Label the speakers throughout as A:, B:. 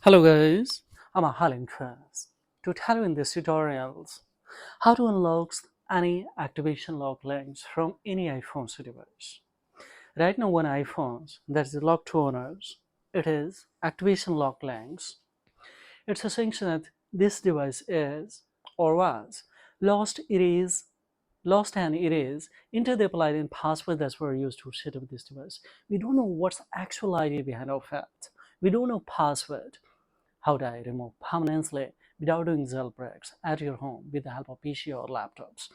A: Hello guys, I'm Ahalin Trust to tell you in this tutorials how to unlock any activation lock links from any iPhone device. Right now one iPhone that is locked to owners, it is activation lock links. It's a sanction that this device is or was lost erase lost and erase into the applied in password that were used to set up this device. We don't know what's the actual idea behind of it. We don't know password. How do I remove permanently without doing jailbreaks at your home with the help of PC or laptops?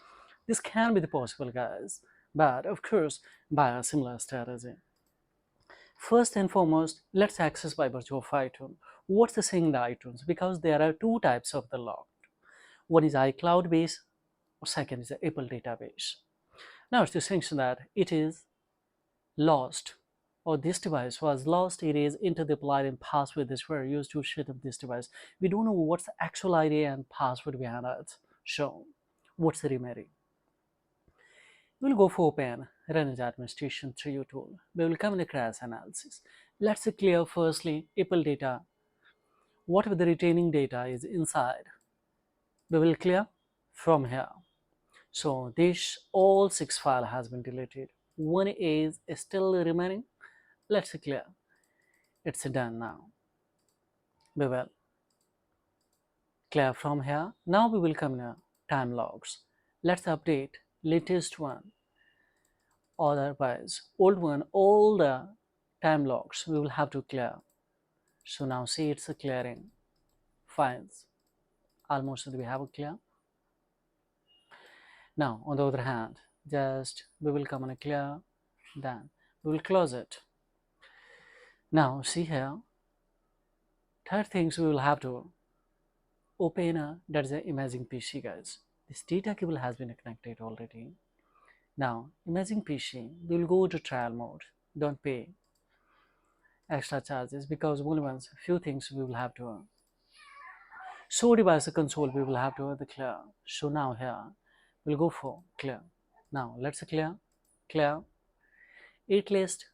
A: This can be the possible, guys, but of course by a similar strategy. First and foremost, let's access by virtue of iTunes. What's the thing in the iTunes? Because there are two types of the lock. One is iCloud based, or second is the Apple database. Now it's distinction that it is lost or this device was lost, it is into the applied and password that were used to set up this device. We don't know what's the actual ID and password behind it. So what's the remedy? We'll go for open run as administration through your tool. We will come in a crash analysis. Let's clear firstly Apple data. Whatever the retaining data is inside, we will clear from here. So this all 6 file has been deleted. One is still remaining. Let's clear. It's done now. We will clear from here. Now we will come in time logs. Let's update latest one. Otherwise, old one, all the time logs we will have to clear. So now see it's a clearing files. Almost we have a clear. Now on the other hand, just we will come and clear, then we will close it. Now see here, third things we will have to open that is an imaging PC, guys. This data cable has been connected already. Now imaging PC, we will go to trial mode. Don't pay extra charges because only once few things we will have to show device console we will have to clear. So now here we'll go for clear. Now let's clear it list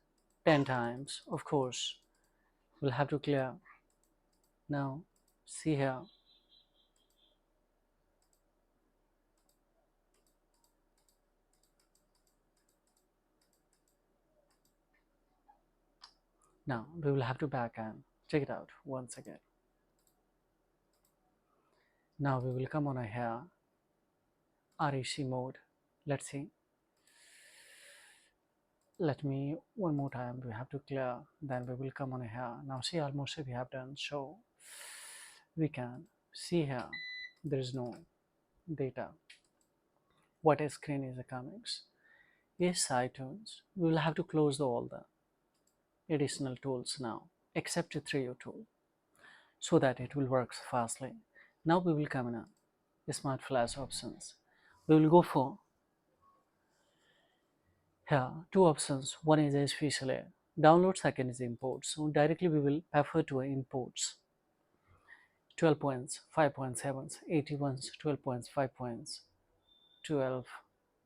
A: 10 times. Of course we'll have to clear. Now see here, now we will have to back and check it out once again. Now we will come on here REC mode. Let's see, let me one more time, we have to clear, then we will come on here. Now see, almost we have done. So we can see here there is no data. What a screen is coming? Yes, iTunes. We will have to close all the additional tools now except the 3U tool so that it will work fastly. Now we will come in a smart flash options. We will go for here two options. One is especially download, second is import. So directly we will prefer to imports. 12 points, 5.7, 81, 12 points, 5 points, 12,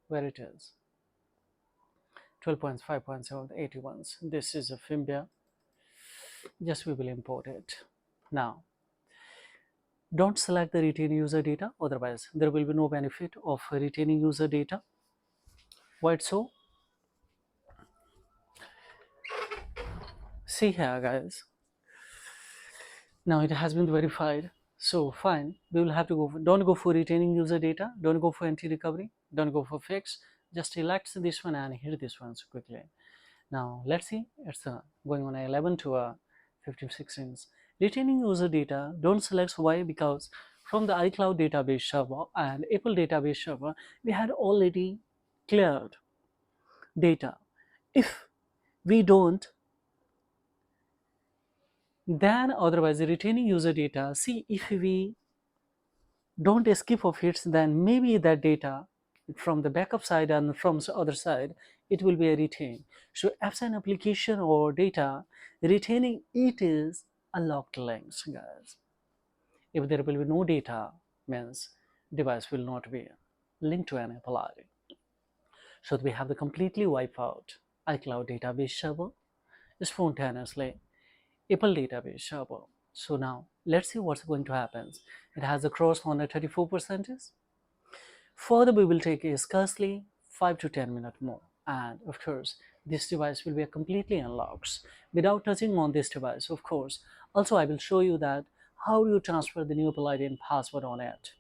A: where it is 12 points, 5.7, 81. This is a firmware. Just we will import it. Now don't select the retain user data, otherwise there will be no benefit of retaining user data. Why so? See here, guys, now it has been verified. So fine, we will have to go for, don't go for retaining user data, don't go for anti-recovery, don't go for fix, just select this one and hit this one so quickly. Now let's see, it's going on 11 to 15 retaining user data. Don't select. Why? Because from the iCloud database server and Apple database server we had already cleared data. If we don't, then otherwise retaining user data, see, if we don't escape of it, then maybe that data from the backup side and from the other side it will be a retain. So apps and application or data retaining it is unlocked links, guys. If there will be no data, means device will not be linked to an Apple ID. So we have to completely wipe out iCloud database server spontaneously, Apple database server. So now let's see what's going to happen. It has a cross on a 34%. Further, we will take a scarcely 5 to 10 minutes more. And of course, this device will be completely unlocked without touching on this device, of course. Also, I will show you that how you transfer the new Apple ID and password on it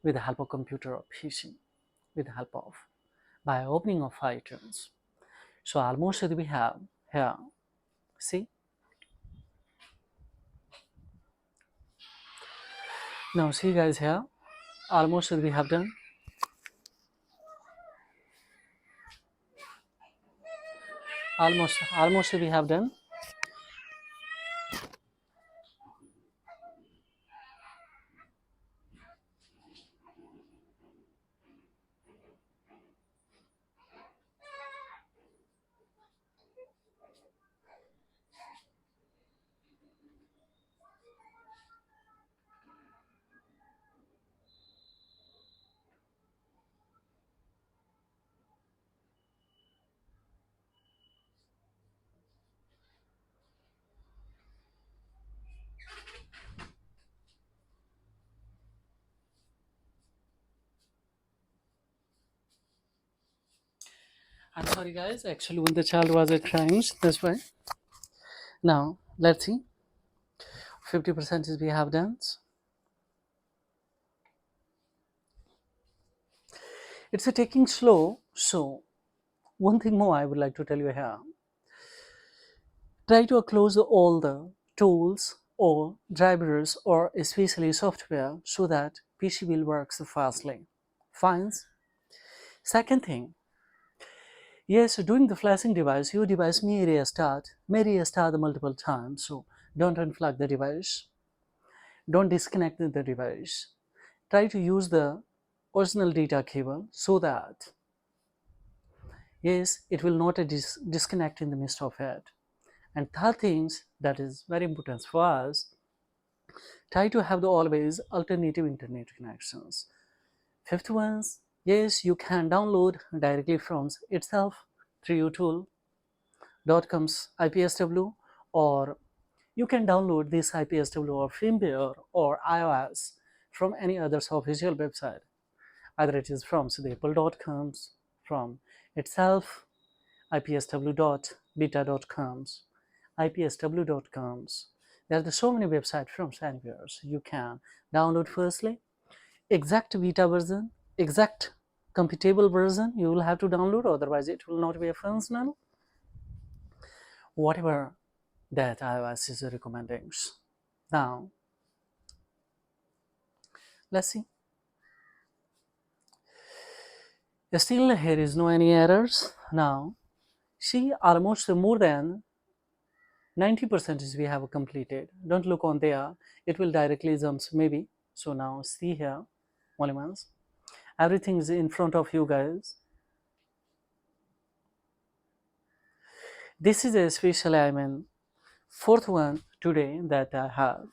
A: with the help of computer or PC, with the help of by opening of iTunes. So almost we have here. See, now see guys here. Almost we have done. Almost we have done. I'm sorry guys. Actually, when the child was at crimes, that's why. Now let's see. 50% is we have done. It's a taking slow. So one thing more I would like to tell you here. Try to close all the tools or drivers or especially software so that PC will work so fastly. Fine. Second thing, yes, during the flashing device, your device may restart multiple times. So don't unplug the device. Don't disconnect the device. Try to use the original data cable so that yes, it will not disconnect in the midst of it. And third things that is very important for us, try to have the always alternative internet connections. Fifth ones, yes, you can download directly from itself through tool.com's IPSW, or you can download this IPSW or firmware or iOS from any other official website. Either it is from the apple.coms, from itself, ipsw.beta.coms, ipsw.coms. There are so many websites from anywhere. You can download firstly exact beta version, exact compatible version you will have to download, otherwise it will not be functional. Whatever that iOS is recommending. Now, let's see. Still here is no any errors. Now, see almost more than 90% we have completed. Don't look on there. It will directly jumps maybe. So now see here, only once. Everything is in front of you guys. This is especially, fourth one today that I have.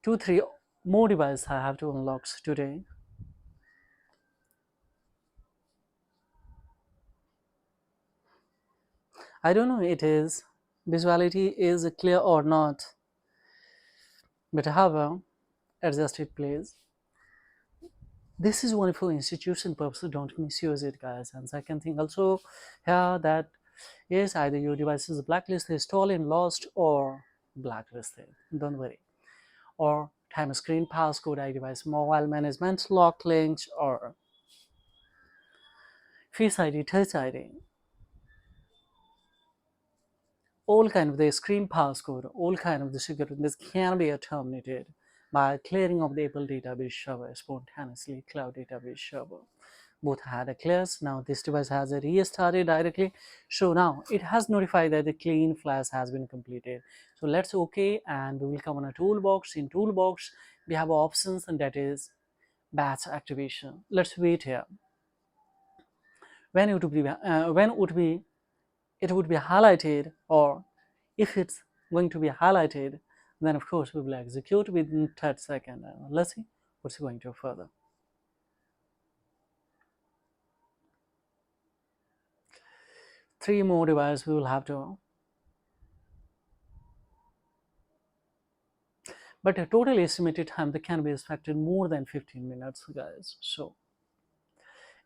A: 2-3 more devices I have to unlock today. I don't know it is visuality is clear or not, but however, adjust it please. This is only for institution purposes, don't misuse it guys. And second thing also here that yes, either your device is blacklisted, stolen, lost, or blacklisted, don't worry. Or time screen passcode, iDevice mobile management, lock links, or Face ID, Touch ID, all kind of the screen passcode, all kind of the security, this can be terminated by clearing of the Apple database server spontaneously, cloud database server. Both had a clears. Now this device has a restarted directly. So now it has notified that the clean flash has been completed. So let's okay, and we will come on a toolbox. In toolbox, we have options, and that is batch activation. Let's wait here. When it would be highlighted, or if it's going to be highlighted, then of course we will execute within 30 seconds. Let's see what's going to further. 3 more devices we will have to but a total estimated time that can be expected more than 15 minutes, guys. So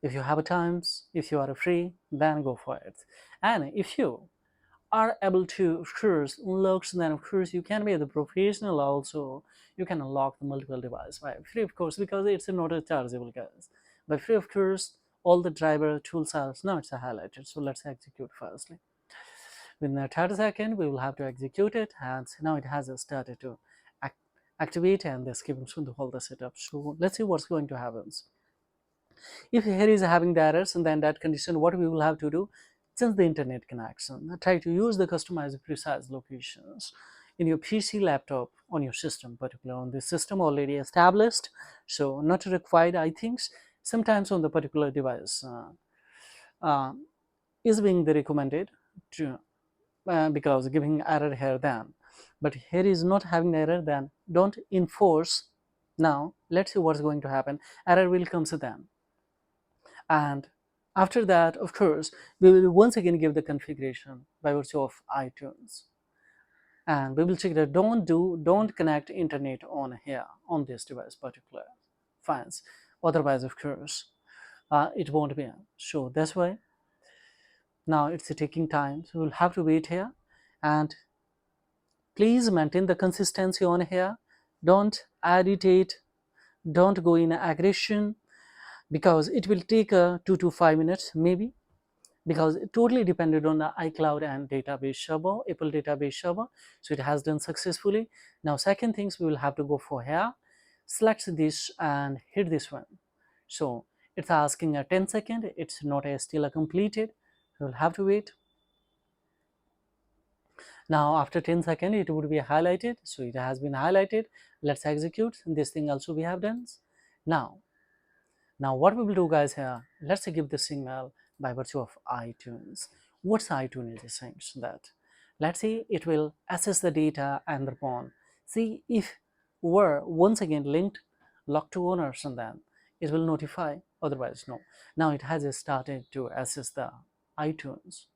A: if you have a times, if you are free, then go for it. And if you are able to, of course, unlock, then of course you can be the professional also. You can unlock the multiple device by free, of course, because it's not a chargeable, guys. By free, of course, all the driver tools are now it's highlighted. So let's execute firstly. Within a 30 second, we will have to execute it, and now it has started to activate, and they're skipping through the whole the setup. So let's see what's going to happen. If here is having the errors, and then that condition, what we will have to do, since the internet connection, try to use the customized precise locations in your PC, laptop, on your system, particularly on the system already established, so not required, I think. Sometimes on the particular device uh, is being the recommended to because giving error here, then but here is not having error, then don't enforce. Now let's see what's going to happen. Error will come to them, and after that, of course, we will once again give the configuration by virtue of iTunes, and we will check that don't connect internet on here on this device particular fines, otherwise of course it won't be. So that's why now it's taking time, so we'll have to wait here, and please maintain the consistency on here. Don't agitate, don't go in aggression, because it will take 2 to 5 minutes maybe, because it totally depended on the iCloud and database server, Apple database server. So it has done successfully. Now second things, we will have to go for here, select this and hit this one. So it's asking a 10 second, it's not still completed. We will have to wait. Now after 10 seconds it would be highlighted, so it has been highlighted. Let's execute. This thing also we have done. Now what we will do, guys, here, let's give the signal by virtue of iTunes. What's iTunes is saying that, let's see, it will assess the data and thereupon see if we're once again linked locked to owners, and then it will notify, otherwise no. Now it has started to assess the iTunes.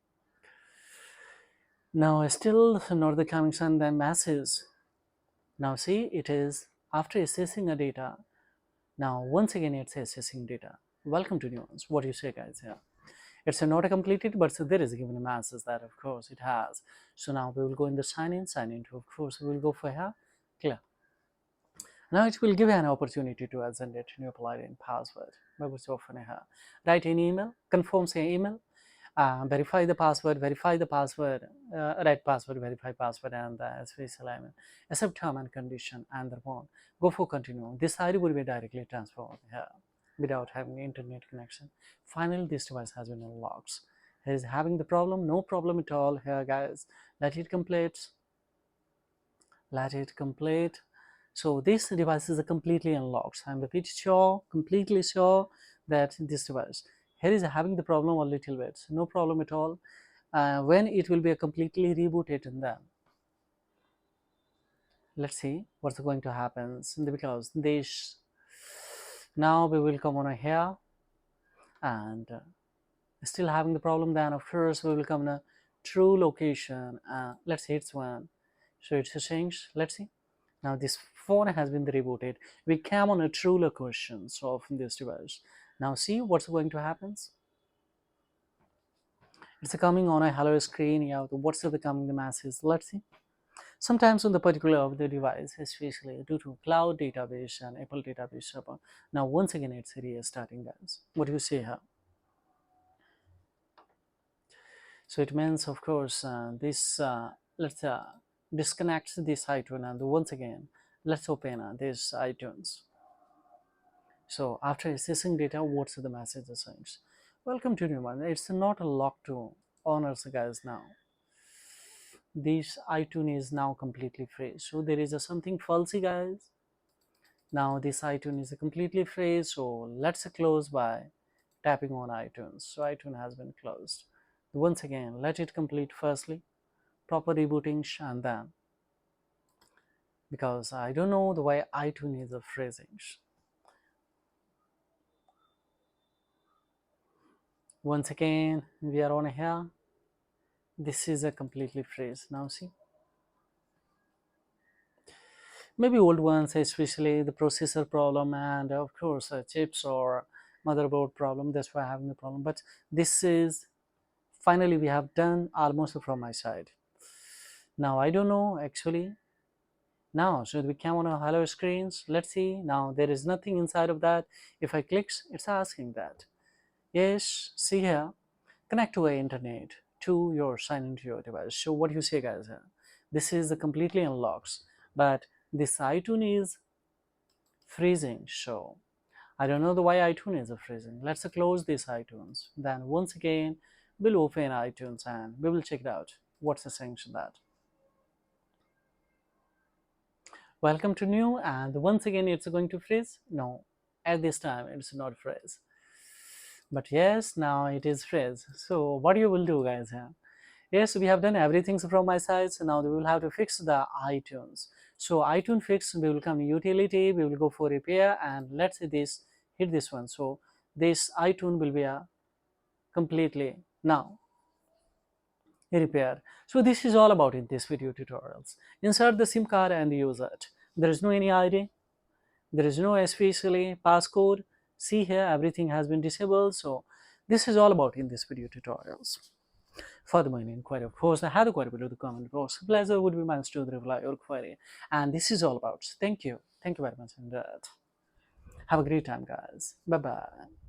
A: Now still not the coming and then masses. Now see, it is after assessing a data. Now once again it's assessing data. Welcome to nuance. What do you say, guys? Yeah, it's not completed, but so there is given a message that of course it has. So now we will go in the sign in to, of course we will go for here, clear. Now it will give you an opportunity to generate new plugin password by which often here. Write an email, confirm say email, verify the password, write password, verify password, and the space alignment, accept term and condition, and thereupon go for continue. This ID will be directly transferred here without having internet connection. Finally, this device has been unlocked. It is having the problem, no problem at all here, guys. Let it complete. Let it complete. So this device is completely unlocked. I'm pretty sure, completely sure, that this device here is having the problem a little bit. No problem at all. When it will be a completely rebooted, and then let's see what's going to happen, because this now we will come on here, and still having the problem, then of course we will come in a true location. Let's see, it's one, so it's a change. Let's see. Now this phone has been rebooted. We came on a true location of this device. Now see what's going to happen. It's coming on a hello screen. Yeah, what's the coming the message? Let's see. Sometimes on the particular of the device, especially due to cloud database and Apple database server. Now once again it's restarting, guys. What do you say here? So it means, of course, this let's disconnect this iTunes, and once again let's open this iTunes. So after assessing data, what's the message saying? Welcome to new one. It's not a lock to honors, guys. Now this iTunes is now completely free, so there is something falsy, guys. Now this iTunes is completely free, so let's close by tapping on iTunes. So iTunes has been closed. Once again, let it complete firstly, proper rebooting, and then, because I don't know the way iTunes is phrasing. Once again, we are on here. This is a completely phrase. Now see, maybe old ones, especially the processor problem, and of course chips or motherboard problem. That's why I'm having the problem. But this is finally we have done almost from my side. Now I don't know actually. Now should we come on a hello screens? Let's see. Now there is nothing inside of that. If I click, it's asking that. Yes, see here, connect to a internet to your sign into your device. So what you say, guys? This is the completely unlocks, but this iTunes is freezing. So I don't know the why iTunes is freezing. Let's close this iTunes. Then once again, we'll open iTunes and we will check it out. What's the sanction that? Welcome to new, and once again it's going to freeze. No, at this time it's not freeze, but yes, now it is freeze. So what you will do, guys, here? Yes, we have done everything from my side, so now we will have to fix the iTunes. So iTunes fix, we will come utility, we will go for repair, and let's say this, hit this one. So this iTunes will be a completely now repair. So this is all about in this video tutorials. Insert the SIM card and use it. There is no any ID, there is no especially passcode. See here, everything has been disabled. So this is all about in this video tutorials. Further any inquiry, of course, I had a query below the comment box. Pleasure would be mine to reply your query. And this is all about. Thank you very much, and have a great time, guys. Bye bye.